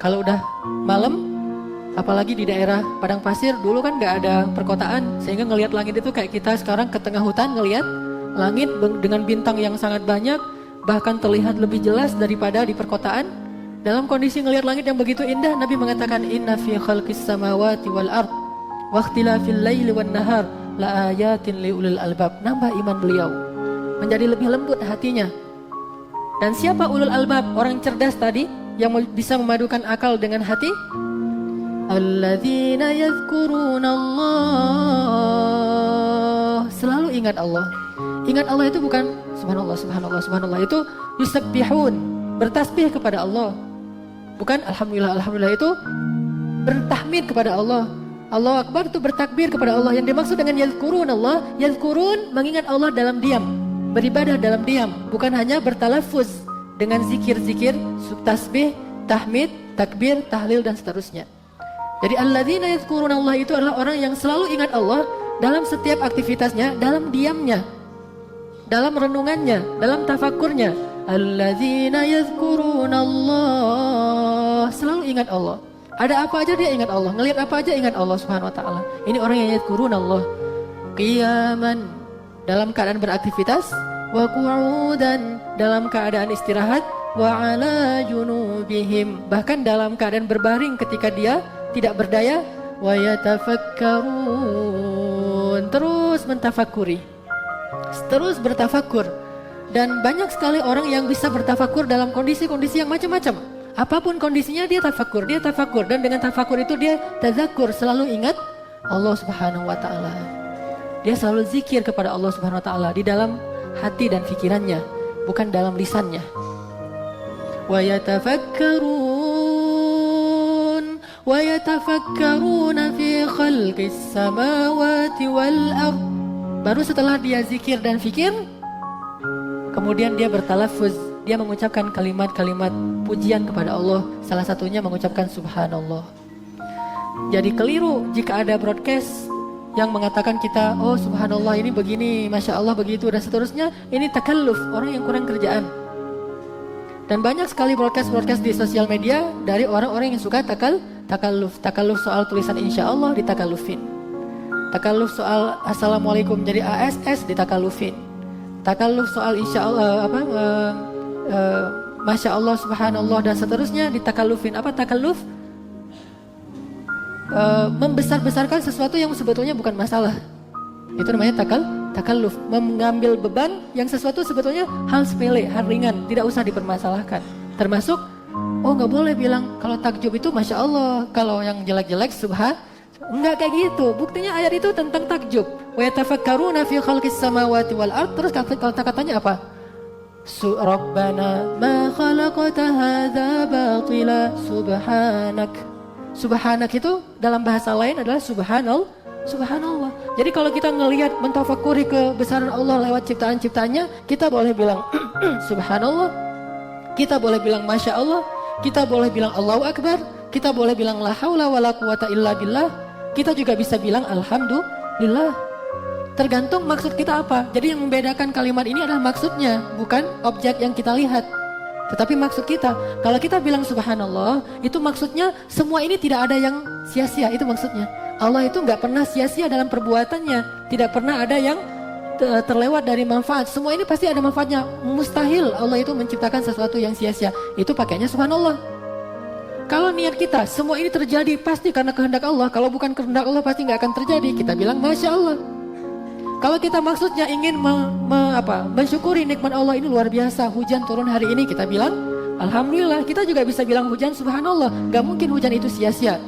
Kalau udah malam, apalagi di daerah padang pasir, dulu kan nggak ada perkotaan, sehingga ngelihat langit itu kayak kita sekarang ke tengah hutan ngelihat langit dengan bintang yang sangat banyak, bahkan terlihat lebih jelas daripada di perkotaan. Dalam kondisi ngelihat langit yang begitu indah, Nabi mengatakan inna fi khalqis samawati wal ard wa ikhtilafil laili wan nahar la ayatin liulil albab. Nambah iman beliau, menjadi lebih lembut hatinya. Dan siapa ulul albab? Orang cerdas tadi yang bisa memadukan akal dengan hati. Alladzina yadhkuruna Allah. Selalu ingat Allah. Ingat Allah itu bukan subhanallah, subhanallah, subhanallah. Itu yusabbihun, bertasbih kepada Allah. Bukan alhamdulillah, alhamdulillah. Itu bertahmid kepada Allah. Allahu Akbar itu bertakbir kepada Allah. Yang dimaksud dengan yadhkurun Allah, yadhkurun mengingat Allah dalam diam, beribadah dalam diam, bukan hanya bertalafuz dengan zikir-zikir, tasbih, tahmid, takbir, tahlil dan seterusnya. Jadi alladzina yadhkurun Allah itu adalah orang yang selalu ingat Allah dalam setiap aktivitasnya, dalam diamnya, dalam renungannya, dalam tafakurnya. Alladzina yadhkurun Allah, selalu ingat Allah. Ada apa aja dia ingat Allah, ngelihat apa aja ingat Allah Subhanahu wa taala. Ini orang yang yadhkurun Allah. Qiyaman, dalam keadaan beraktivitas, wa qu'udan, dalam keadaan istirahat, wa ala junubihim, bahkan dalam keadaan berbaring ketika dia tidak berdaya, wa yatafakkarun, terus mentafakuri, terus bertafakur. Dan banyak sekali orang yang bisa bertafakur dalam kondisi-kondisi yang macam-macam. Apapun kondisinya dia tafakur, dan dengan tafakur itu dia tazakur, selalu ingat Allah Subhanahu wa taala. Dia selalu zikir kepada Allah Subhanahu wa taala di dalam hati dan pikirannya, bukan dalam lisannya. Wa yatafakkaruna fi khalqis samawati wal ard. Baru setelah dia zikir dan fikir, kemudian dia bertalafuz, dia mengucapkan kalimat-kalimat pujian kepada Allah, salah satunya mengucapkan subhanallah. Jadi keliru jika ada broadcast yang mengatakan kita, oh subhanallah ini begini, masya Allah begitu dan seterusnya. Ini takalluf, orang yang kurang kerjaan. Dan banyak sekali broadcast di sosial media dari orang-orang yang suka takalluf soal tulisan insya Allah ditakallufin, takalluf soal assalamualaikum jadi ASS ditakallufin, takalluf soal insya Allah masya Allah subhanallah dan seterusnya ditakallufin. Apa takalluf? Membesar-besarkan sesuatu yang sebetulnya bukan masalah. Itu namanya takalluf, mengambil beban yang sesuatu sebetulnya hal sepele, hal ringan, tidak usah dipermasalahkan. Termasuk, oh nggak boleh bilang kalau takjub itu masya Allah, kalau yang jelek-jelek enggak kayak gitu. Buktinya ayat itu tentang takjub. Wa yatafakkaruna fi khalqis samawati wal ard. Terus kata-katanya apa? Rabbana ma khalaqta hadza batila subhanak. Subhanak itu dalam bahasa lain adalah subhanallah. Jadi kalau kita ngelihat mentafakuri kebesaran Allah lewat ciptaan-ciptaannya, kita boleh bilang subhanallah, kita boleh bilang masya Allah, kita boleh bilang Allahu Akbar, kita boleh bilang la haula wala quwata illa billah, kita juga bisa bilang alhamdulillah. Tergantung maksud kita apa. Jadi yang membedakan kalimat ini adalah maksudnya, bukan objek yang kita lihat, tetapi maksud kita. Kalau kita bilang subhanallah, itu maksudnya semua ini tidak ada yang sia-sia, itu maksudnya. Allah itu nggak pernah sia-sia dalam perbuatannya, tidak pernah ada yang terlewat dari manfaat. Semua ini pasti ada manfaatnya. Mustahil Allah itu menciptakan sesuatu yang sia-sia. Itu pakainya subhanallah. Kalau niat kita semua ini terjadi pasti karena kehendak Allah. Kalau bukan kehendak Allah pasti nggak akan terjadi. Kita bilang masya Allah. Kalau kita maksudnya ingin mensyukuri nikmat Allah ini luar biasa, hujan turun hari ini, kita bilang alhamdulillah. Kita juga bisa bilang hujan subhanallah. Gak mungkin hujan itu sia-sia.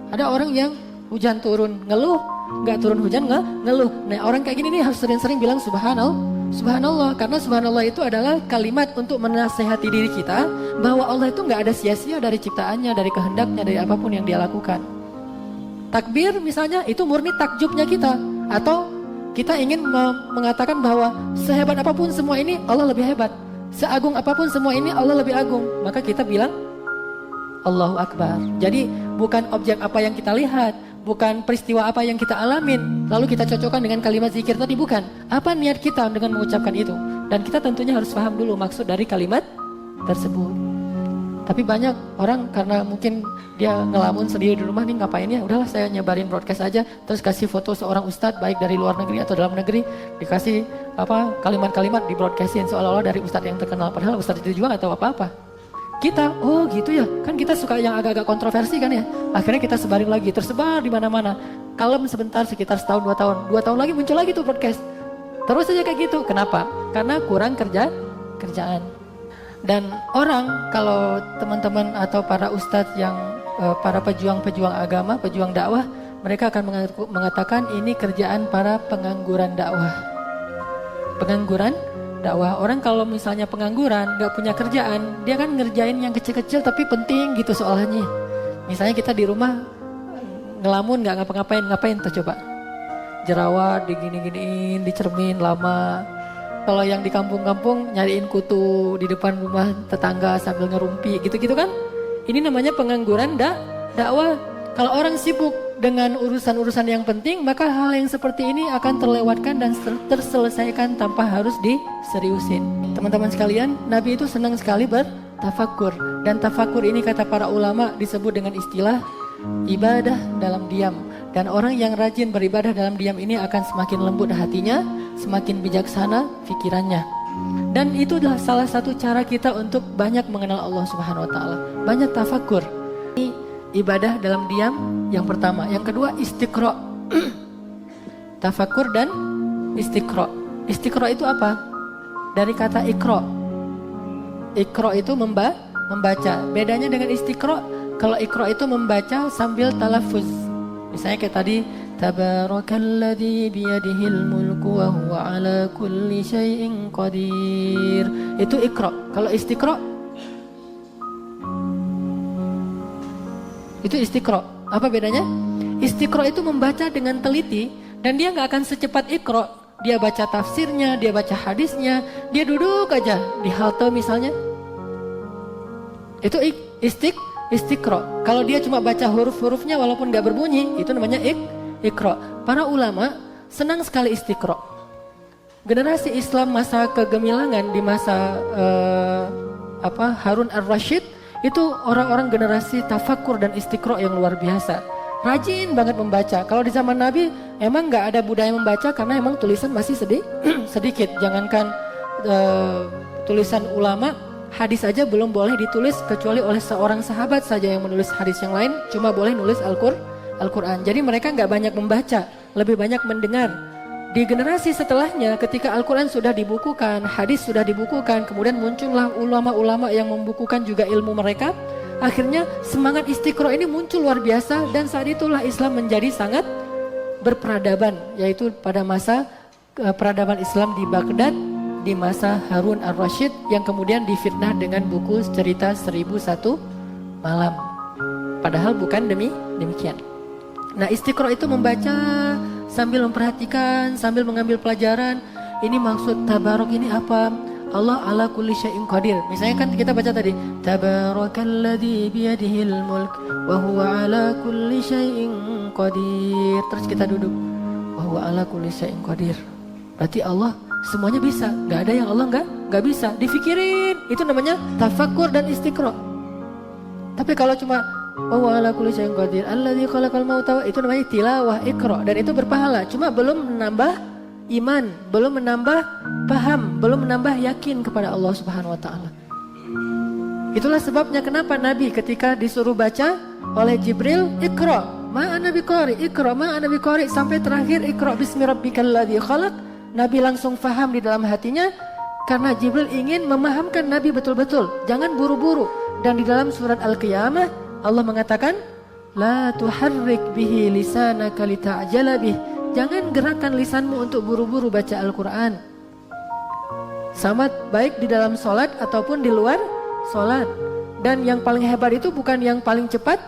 Ada orang yang hujan turun ngeluh, nggak turun hujan ngeluh. Nah orang kayak gini nih harus sering-sering bilang subhanallah, karena subhanallah itu adalah kalimat untuk menasehati diri kita bahwa Allah itu nggak ada sia-sia dari ciptaannya, dari kehendaknya, dari apapun yang dia lakukan. Takbir misalnya itu murni takjubnya kita, atau kita ingin mengatakan bahwa sehebat apapun semua ini Allah lebih hebat, seagung apapun semua ini Allah lebih agung, maka kita bilang Allahu Akbar. Jadi bukan objek apa yang kita lihat, bukan peristiwa apa yang kita alamin, lalu kita cocokkan dengan kalimat zikir tadi, bukan. Apa niat kita dengan mengucapkan itu? Dan kita tentunya harus paham dulu maksud dari kalimat tersebut. Tapi banyak orang karena mungkin dia ngelamun sendiri di rumah nih ngapain ya, udahlah saya nyebarin broadcast aja, terus kasih foto seorang ustadz baik dari luar negeri atau dalam negeri, dikasih kalimat-kalimat di broadcastin seolah-olah dari ustadz yang terkenal, padahal ustadz itu juga gak tahu apa-apa. Kita, oh gitu ya, kan kita suka yang agak-agak kontroversi kan ya, akhirnya kita sebarin lagi, tersebar di mana-mana, kalem sebentar sekitar setahun 2 tahun lagi muncul lagi tuh broadcast, terus aja kayak gitu. Kenapa? Karena kurang kerjaan. Dan orang, kalau teman-teman atau para ustadz yang para pejuang-pejuang agama, pejuang dakwah, mereka akan mengatakan ini kerjaan para pengangguran dakwah. Pengangguran dakwah. Orang kalau misalnya pengangguran, gak punya kerjaan, dia kan ngerjain yang kecil-kecil tapi penting gitu soalnya. Misalnya kita di rumah ngelamun gak ngapa-ngapain tuh coba. Jerawat digini-giniin, dicermin lama. Kalau yang di kampung-kampung nyariin kutu di depan rumah tetangga sambil ngerumpi gitu-gitu kan. Ini namanya pengangguran dakwah. Kalau orang sibuk dengan urusan-urusan yang penting, maka hal yang seperti ini akan terlewatkan dan terselesaikan tanpa harus diseriusin. Teman-teman sekalian, Nabi itu senang sekali bertafakur. Dan tafakur ini kata para ulama disebut dengan istilah ibadah dalam diam. Dan orang yang rajin beribadah dalam diam ini akan semakin lembut hatinya, semakin bijaksana pikirannya. Dan itu adalah salah satu cara kita untuk banyak mengenal Allah Subhanahu wa taala. Banyak tafakur. Ini ibadah dalam diam yang pertama. Yang kedua istiqra. Tafakur dan istiqra. Istiqra itu apa? Dari kata ikra. Ikra itu membaca. Bedanya dengan istiqra, kalau ikra itu membaca sambil talafuz. Misalnya kayak tadi, Tabarakalladzi biyadihil mulku wa huwa ala kulli syai'in qadir. Itu ikra. Kalau istiqra, itu istiqra. Apa bedanya? Istiqra itu membaca dengan teliti dan dia gak akan secepat ikra. Dia baca tafsirnya, dia baca hadisnya, dia duduk aja di halte misalnya. Itu istiqra. Kalau dia cuma baca huruf-hurufnya walaupun gak berbunyi, itu namanya ikra. Para ulama senang sekali istiqra. Generasi Islam masa kegemilangan di masa Harun ar-Rasyid itu orang-orang generasi tafakur dan istiqra yang luar biasa. Rajin banget membaca. Kalau di zaman Nabi emang gak ada budaya membaca karena emang tulisan masih sedikit. Jangankan tulisan ulama, hadis aja belum boleh ditulis kecuali oleh seorang sahabat saja yang menulis hadis, yang lain cuma boleh nulis Al-Quran. Jadi mereka gak banyak membaca, lebih banyak mendengar. Di generasi setelahnya ketika Al-Quran sudah dibukukan, hadis sudah dibukukan, kemudian muncullah ulama-ulama yang membukukan juga ilmu mereka. Akhirnya semangat istiqra ini muncul luar biasa dan saat itulah Islam menjadi sangat berperadaban, yaitu pada masa peradaban Islam di Baghdad di masa Harun ar-Rasyid yang kemudian difitnah dengan buku cerita 1001 malam. Padahal bukan demikian. Nah, istiqra itu membaca sambil memperhatikan, sambil mengambil pelajaran. Ini maksud tabarok ini apa? Allah ala kulli syai'in qadir. Misalnya kan kita baca tadi, Tabarakalladzi biyadihil mulk wa huwa ala kulli syai'in qadir. Terus kita duduk, wa huwa ala kulli syai'in qadir. Berarti Allah semuanya bisa, nggak ada yang Allah nggak bisa. Difikirin, itu namanya tafakur dan istiqra. Tapi kalau cuma wa huwa ala kulli syai'in qadir, alladzi khalaqal mauta, itu namanya tilawah iqra dan itu berpahala. Cuma belum menambah iman, belum menambah paham, belum menambah yakin kepada Allah Subhanahu wa taala. Itulah sebabnya kenapa Nabi ketika disuruh baca oleh Jibril, Iqra ma ana biqari, Iqra ma ana biqari, sampai terakhir Iqra bismi rabbikal ladzi khalaq, Nabi langsung faham di dalam hatinya karena Jibril ingin memahamkan Nabi betul-betul, jangan buru-buru. Dan di dalam surat Al-Qiyamah Allah mengatakan, la tuharrik bihi lisanaka lita'jala bih. Jangan gerakkan lisanmu untuk buru-buru baca Al-Quran. Sama baik di dalam sholat ataupun di luar sholat. Dan yang paling hebat itu bukan yang paling cepat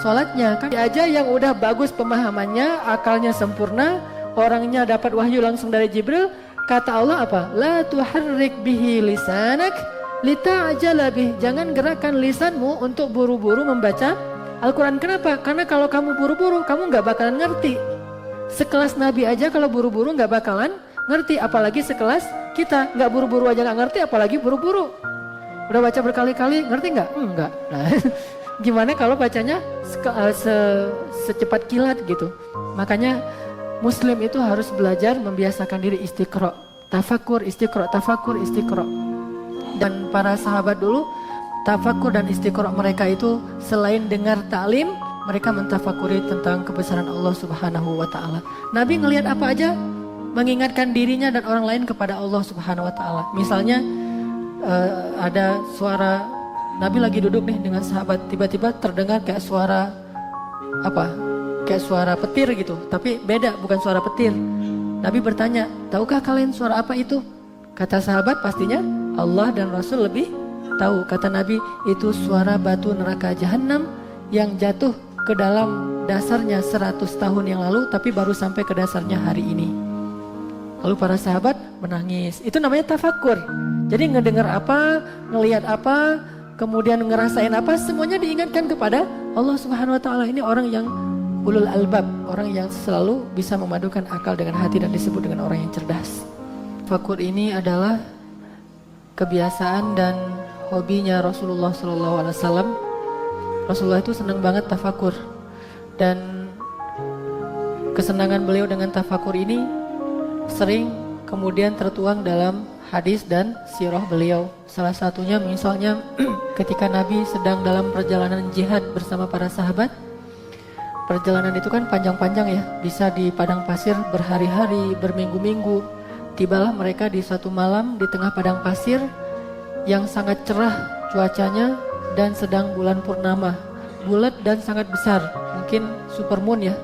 sholatnya. Kan aja yang udah bagus pemahamannya, akalnya sempurna, orangnya dapat wahyu langsung dari Jibril. Kata Allah apa? La tuharrik bihi lisanak lita'jala bih. Jangan gerakkan lisanmu untuk buru-buru membaca Al-Quran. Kenapa? Karena kalau kamu buru-buru, kamu gak bakalan ngerti. Sekelas Nabi aja kalau buru-buru gak bakalan ngerti, apalagi sekelas kita. Gak buru-buru aja gak ngerti, apalagi buru-buru. Udah baca berkali-kali, ngerti nggak? Enggak. Nah, gimana kalau bacanya secepat kilat gitu? Makanya Muslim itu harus belajar membiasakan diri istiqra, tafakur, istiqra, tafakur, istiqra. Dan para sahabat dulu, tafakur dan istiqra mereka itu selain dengar ta'lim, mereka mentafakuri tentang kebesaran Allah Subhanahu wa Ta'ala. Nabi ngelihat apa aja, mengingatkan dirinya dan orang lain kepada Allah Subhanahu wa Ta'ala. Misalnya ada suara, Nabi lagi duduk nih dengan sahabat, tiba-tiba terdengar kayak suara apa? Kayak suara petir gitu, tapi beda, bukan suara petir. Nabi bertanya, tahukah kalian suara apa itu? Kata sahabat, pastinya Allah dan Rasul lebih tahu. Kata Nabi, itu suara batu neraka Jahannam yang jatuh ke dalam dasarnya 100 tahun yang lalu, tapi baru sampai ke dasarnya hari ini. Lalu para sahabat menangis. Itu namanya tafakur. Jadi ngedengar apa, ngelihat apa, kemudian ngerasain apa, semuanya diingatkan kepada Allah Subhanahu wa Ta'ala. Ini orang yang ulul albab, orang yang selalu bisa memadukan akal dengan hati dan disebut dengan orang yang cerdas. Tafakur ini adalah kebiasaan dan hobinya Rasulullah SAW. Rasulullah itu senang banget tafakur, dan kesenangan beliau dengan tafakur ini sering kemudian tertuang dalam hadis dan sirah beliau. Salah satunya misalnya ketika Nabi sedang dalam perjalanan jihad bersama para sahabat. Perjalanan itu kan panjang-panjang ya, bisa di padang pasir berhari-hari, berminggu-minggu. Tibalah mereka di suatu malam di tengah padang pasir yang sangat cerah cuacanya dan sedang bulan purnama, bulat dan sangat besar, mungkin supermoon ya,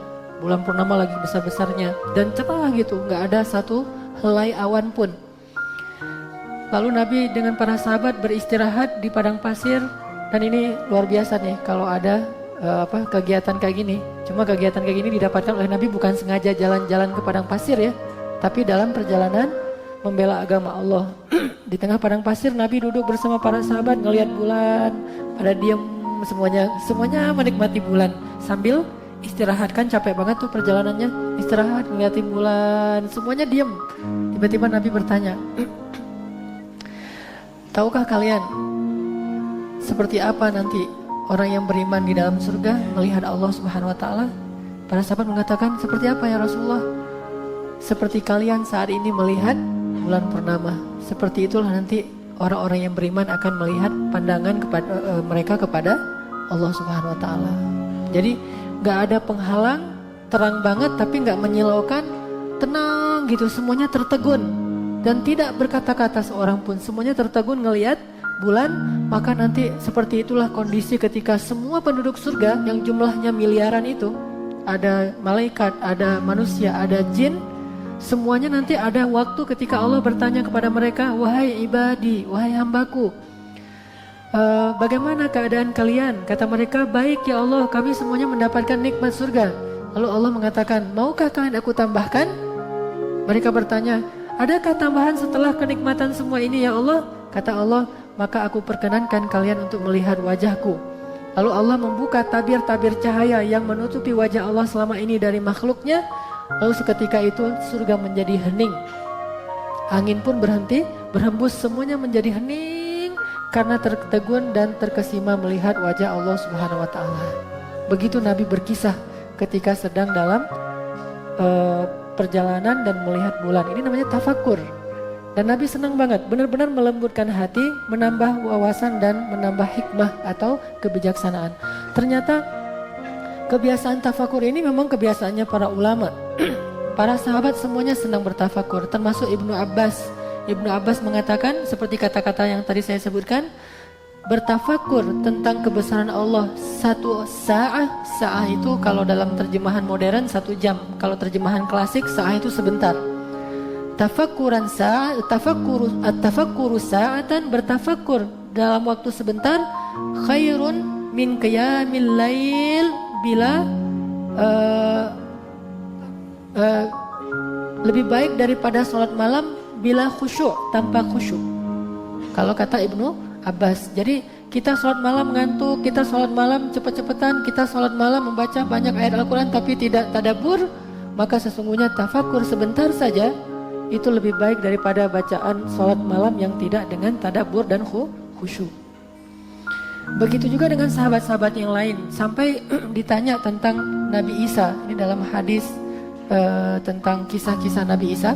bulan purnama lagi besar-besarnya dan cerah gitu, nggak ada satu helai awan pun. Lalu Nabi dengan para sahabat beristirahat di padang pasir, dan ini luar biasa nih kalau ada kegiatan kayak gini. Cuma kegiatan kayak gini didapatkan oleh Nabi bukan sengaja jalan-jalan ke padang pasir ya, tapi dalam perjalanan membela agama Allah. Di tengah padang pasir Nabi duduk bersama para sahabat ngelihat bulan, pada diam semuanya menikmati bulan sambil istirahat, kan capek banget tuh perjalanannya, istirahat ngeliatin bulan, semuanya diam. Tiba-tiba Nabi bertanya, tahukah kalian seperti apa nanti orang yang beriman di dalam surga melihat Allah Subhanahu wa Ta'ala? Para sahabat mengatakan, seperti apa ya Rasulullah? Seperti kalian saat ini melihat bulan purnama. Seperti itulah nanti orang-orang yang beriman akan melihat pandangan mereka kepada Allah Subhanahu wa Ta'ala. Jadi gak ada penghalang, terang banget tapi gak menyilaukan, tenang gitu, semuanya tertegun dan tidak berkata-kata seorang pun, semuanya tertegun ngelihat bulan. Maka nanti seperti itulah kondisi ketika semua penduduk surga yang jumlahnya miliaran itu, ada malaikat, ada manusia, ada jin, semuanya nanti ada waktu ketika Allah bertanya kepada mereka, wahai ibadi, wahai hambaku, bagaimana keadaan kalian? Kata mereka, baik ya Allah, kami semuanya mendapatkan nikmat surga. Lalu Allah mengatakan, maukah kalian aku tambahkan? Mereka bertanya, adakah tambahan setelah kenikmatan semua ini ya Allah? Kata Allah, maka aku perkenankan kalian untuk melihat wajahku. Lalu Allah membuka tabir-tabir cahaya yang menutupi wajah Allah selama ini dari makhluknya. Lalu seketika itu surga menjadi hening. Angin pun berhenti berhembus, semuanya menjadi hening karena tertegun dan terkesima melihat wajah Allah Subhanahu wa Ta'ala. Begitu Nabi berkisah ketika sedang dalam perjalanan dan melihat bulan. Ini namanya tafakur. Dan Nabi senang banget, benar-benar melembutkan hati, menambah wawasan dan menambah hikmah atau kebijaksanaan. Ternyata kebiasaan tafakur ini memang kebiasaannya para ulama. Para sahabat semuanya senang bertafakur, termasuk Ibnu Abbas. Ibnu Abbas mengatakan seperti kata-kata yang tadi saya sebutkan, bertafakur tentang kebesaran Allah satu sa'ah itu kalau dalam terjemahan modern 1 jam, kalau terjemahan klasik sa'ah itu sebentar. Tafakuran tafakkuru sa'atan, bertafakur dalam waktu sebentar, khairun min qiyamil lail bila lebih baik daripada sholat malam bila khusyuk, tanpa khusyuk. Kalau kata Ibnu Abbas. Jadi kita sholat malam ngantuk, kita sholat malam cepet-cepetan, kita sholat malam membaca banyak ayat Al-Quran tapi tidak tadabbur, maka sesungguhnya tafakur sebentar saja itu lebih baik daripada bacaan sholat malam yang tidak dengan tadabbur dan khusyuk. Begitu juga dengan sahabat-sahabat yang lain. Sampai ditanya tentang Nabi Isa. Ini dalam hadis tentang kisah-kisah Nabi Isa.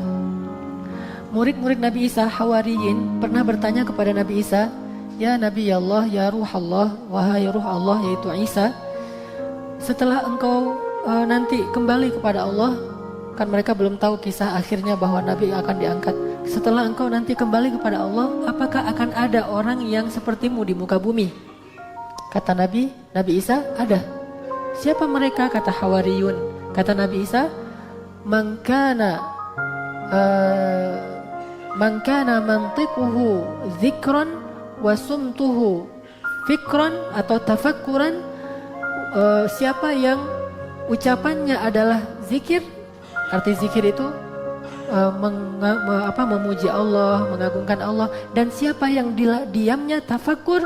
Murid-murid Nabi Isa, Hawariyin, pernah bertanya kepada Nabi Isa, "Ya Nabi Allah, ya Ruh Allah, wahai Ruh Allah," yaitu Isa, "setelah engkau nanti kembali kepada Allah," kan mereka belum tahu kisah akhirnya bahwa Nabi akan diangkat. "Setelah engkau nanti kembali kepada Allah, apakah akan ada orang yang sepertimu di muka bumi?" Kata Nabi Isa, "Ada." "Siapa mereka?" Kata Hawariyun. Kata Nabi Isa, "Man kana mantiquhu dzikran wa sumtuhu fikran atau tafakkuran." Siapa yang ucapannya adalah zikir, arti zikir itu memuji Allah, mengagungkan Allah, dan siapa yang diamnya tafakkur,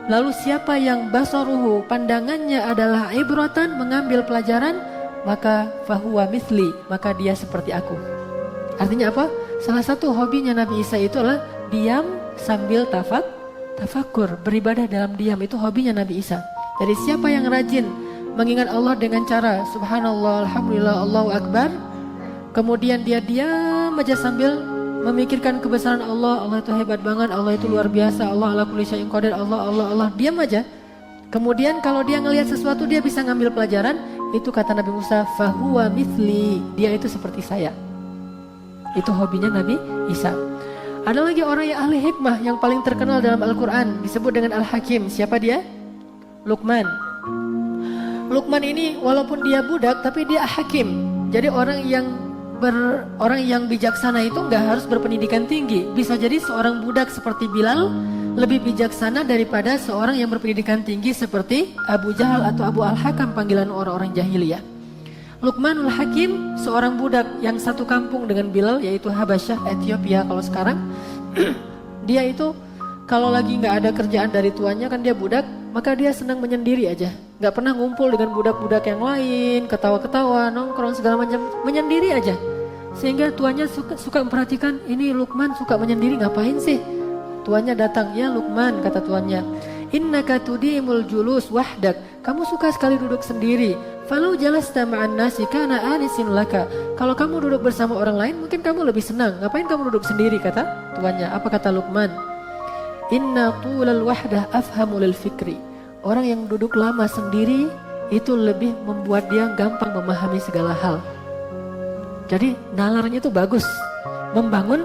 lalu siapa yang basaruhu, pandangannya adalah ibratan, mengambil pelajaran, maka fahuwa mithli, maka dia seperti aku. Artinya apa? Salah satu hobinya Nabi Isa itu adalah diam sambil tafakkur, beribadah dalam diam, itu hobinya Nabi Isa. Jadi siapa yang rajin mengingat Allah dengan cara subhanallah, alhamdulillah, Allahu Akbar, kemudian dia diam aja sambil memikirkan kebesaran Allah, Allah itu hebat banget, Allah itu luar biasa, Allah ala kulli syai'in qadir, Allah, diam aja. Kemudian kalau dia ngelihat sesuatu dia bisa ngambil pelajaran, itu kata Nabi Musa, fahuwa mithli, dia itu seperti saya. Itu hobinya Nabi Isa. Ada lagi orang yang ahli hikmah yang paling terkenal dalam Al-Quran, disebut dengan Al-Hakim. Siapa dia? Luqman. Luqman ini walaupun dia budak tapi dia hakim. Jadi orang yang bijaksana itu nggak harus berpendidikan tinggi. Bisa jadi seorang budak seperti Bilal lebih bijaksana daripada seorang yang berpendidikan tinggi seperti Abu Jahal atau Abu Al-Hakam, panggilan orang-orang jahiliyah. Luqmanul Hakim, seorang budak yang satu kampung dengan Bilal, yaitu Habasyah, Ethiopia kalau sekarang. Dia itu kalau lagi nggak ada kerjaan dari tuannya, kan dia budak, maka dia senang menyendiri aja. Nggak pernah ngumpul dengan budak-budak yang lain, ketawa-ketawa, nongkrong segala macam, menyendiri aja. Sehingga tuannya suka memperhatikan, ini Luqman suka menyendiri, ngapain sih? Tuannya datang, "Ya Luqman," kata tuannya, "innaka tudimul julus wahdak." Kamu suka sekali duduk sendiri. "Falau jalasta ma'an nasi kana anisin laka." Kalau kamu duduk bersama orang lain mungkin kamu lebih senang. Ngapain kamu duduk sendiri, kata tuannya. Apa kata Luqman? "Inna tulal wahdah afhamu lil fikri." Orang yang duduk lama sendiri itu lebih membuat dia gampang memahami segala hal. Jadi nalarnya itu bagus, membangun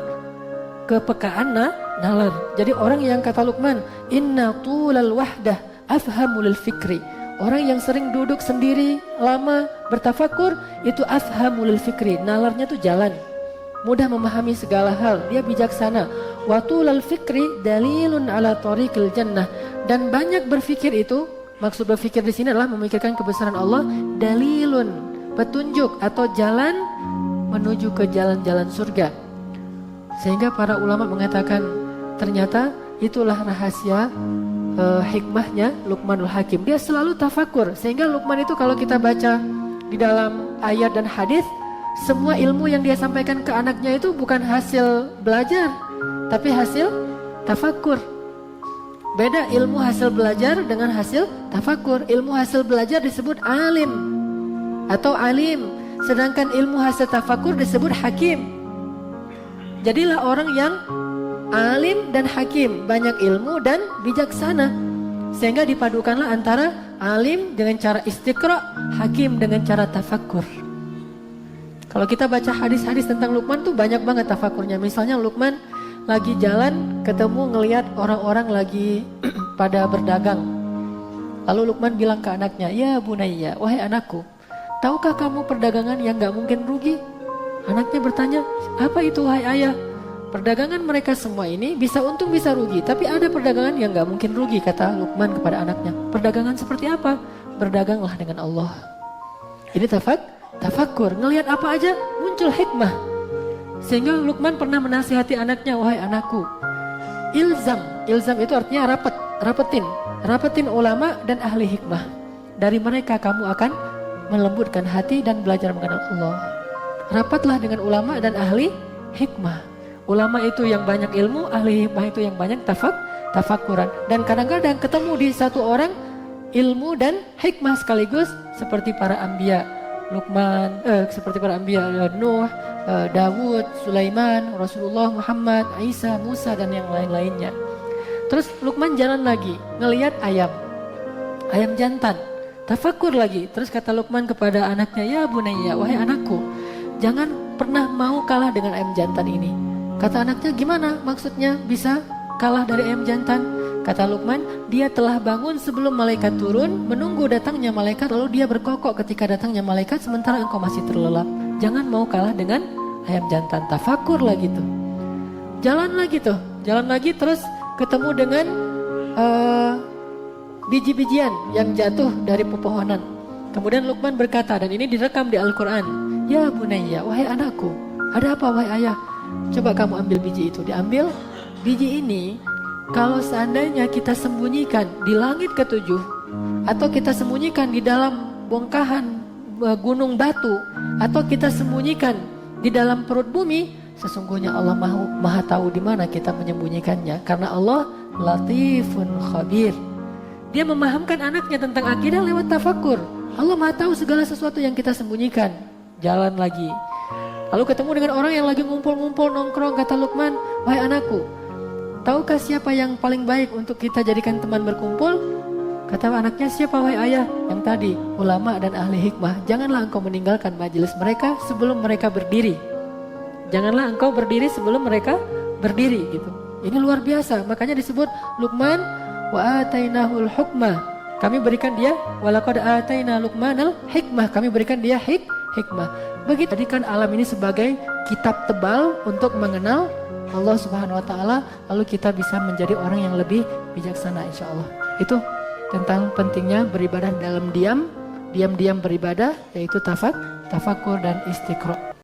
kepekaan nalar. Jadi orang yang kata Luqman, "Inna tulal wahdah afhamu lil fikri." Orang yang sering duduk sendiri lama bertafakur itu afhamu lil fikri, nalarnya tuh jalan, mudah memahami segala hal, dia bijaksana. Wa tulal fikri dalilun ala tariqil jannah. Dan banyak berfikir itu, maksud berfikir di sini adalah memikirkan kebesaran Allah, dalilun, petunjuk atau jalan menuju ke jalan-jalan surga. Sehingga para ulama mengatakan ternyata itulah rahasia hikmahnya Luqmanul Hakim. Dia selalu tafakur. Sehingga Luqman itu kalau kita baca di dalam ayat dan hadis, semua ilmu yang dia sampaikan ke anaknya itu bukan hasil belajar, tapi hasil tafakur. Beda ilmu hasil belajar dengan hasil tafakur. Ilmu hasil belajar disebut alim atau alim, sedangkan ilmu hasil tafakur disebut hakim. Jadilah orang yang alim dan hakim, banyak ilmu dan bijaksana. Sehingga dipadukanlah antara alim dengan cara istiqra, hakim dengan cara tafakur. Kalau kita baca hadis-hadis tentang Luqman tuh banyak banget tafakurnya. Misalnya Luqman lagi jalan ketemu ngelihat orang-orang lagi pada berdagang. Lalu Luqman bilang ke anaknya, "Ya bunayya, wahai anakku, tahukah kamu perdagangan yang gak mungkin rugi?" Anaknya bertanya, "Apa itu wahai ayah?" "Perdagangan mereka semua ini bisa untung bisa rugi, tapi ada perdagangan yang gak mungkin rugi," kata Luqman kepada anaknya. "Perdagangan seperti apa?" "Berdaganglah dengan Allah." Ini tafakur, ngelihat apa aja muncul hikmah. Sehingga Luqman pernah menasihati anaknya, "Wahai anakku, ilzam itu artinya rapetin ulama dan ahli hikmah. Dari mereka kamu akan melembutkan hati dan belajar mengenal Allah. Rapatlah dengan ulama dan ahli hikmah. Ulama itu yang banyak ilmu, ahli hikmah itu yang banyak tafakuran. Dan kadang-kadang ketemu di satu orang ilmu dan hikmah sekaligus seperti para anbiya, seperti para anbiya Nuh, Dawud, Sulaiman, Rasulullah Muhammad, Isa, Musa dan yang lain-lainnya. Terus Luqman jalan lagi, ngelihat ayam jantan, tafakur lagi. Terus kata Luqman kepada anaknya, ya bunayya, wahai anakku, jangan pernah mau kalah dengan ayam jantan ini. Kata anaknya, gimana maksudnya bisa kalah dari ayam jantan? Kata Luqman, dia telah bangun sebelum malaikat turun, menunggu datangnya malaikat, lalu dia berkokok ketika datangnya malaikat, sementara engkau masih terlelap. Jangan mau kalah dengan ayam jantan. Tafakur lagi tuh. Jalan lagi terus ketemu dengan biji-bijian yang jatuh dari pepohonan. Kemudian Luqman berkata, dan ini direkam di Al-Quran, ya bunayya, wahai anakku, ada apa wahai ayah? Coba kamu ambil biji itu. Diambil biji ini. Kalau seandainya kita sembunyikan di langit ketujuh, atau kita sembunyikan di dalam bongkahan gunung batu, atau kita sembunyikan di dalam perut bumi, sesungguhnya Allah maha tahu di mana kita menyembunyikannya. Karena Allah latifun khabir. Dia memahamkan anaknya tentang akidah lewat tafakur. Allah maha tahu segala sesuatu yang kita sembunyikan. Jalan lagi. Lalu ketemu dengan orang yang lagi ngumpul-ngumpul nongkrong. Kata Luqman, wahai anakku, tahukah siapa yang paling baik untuk kita jadikan teman berkumpul? Kata anaknya, siapa wahai ayah? Yang tadi, ulama dan ahli hikmah. Janganlah engkau meninggalkan majelis mereka sebelum mereka berdiri. Janganlah engkau berdiri sebelum mereka berdiri gitu. Ini luar biasa. Makanya disebut Luqman wa atainahul hukmah. Kami berikan dia walaqad ataina Luqmanal hikmah. Kami berikan dia hikmah. Begitu jadikan alam ini sebagai kitab tebal untuk mengenal Allah Subhanahu wa taala, lalu kita bisa menjadi orang yang lebih bijaksana insyaallah. Itu tentang pentingnya beribadah dalam diam-diam beribadah, yaitu tafakur dan istiqra.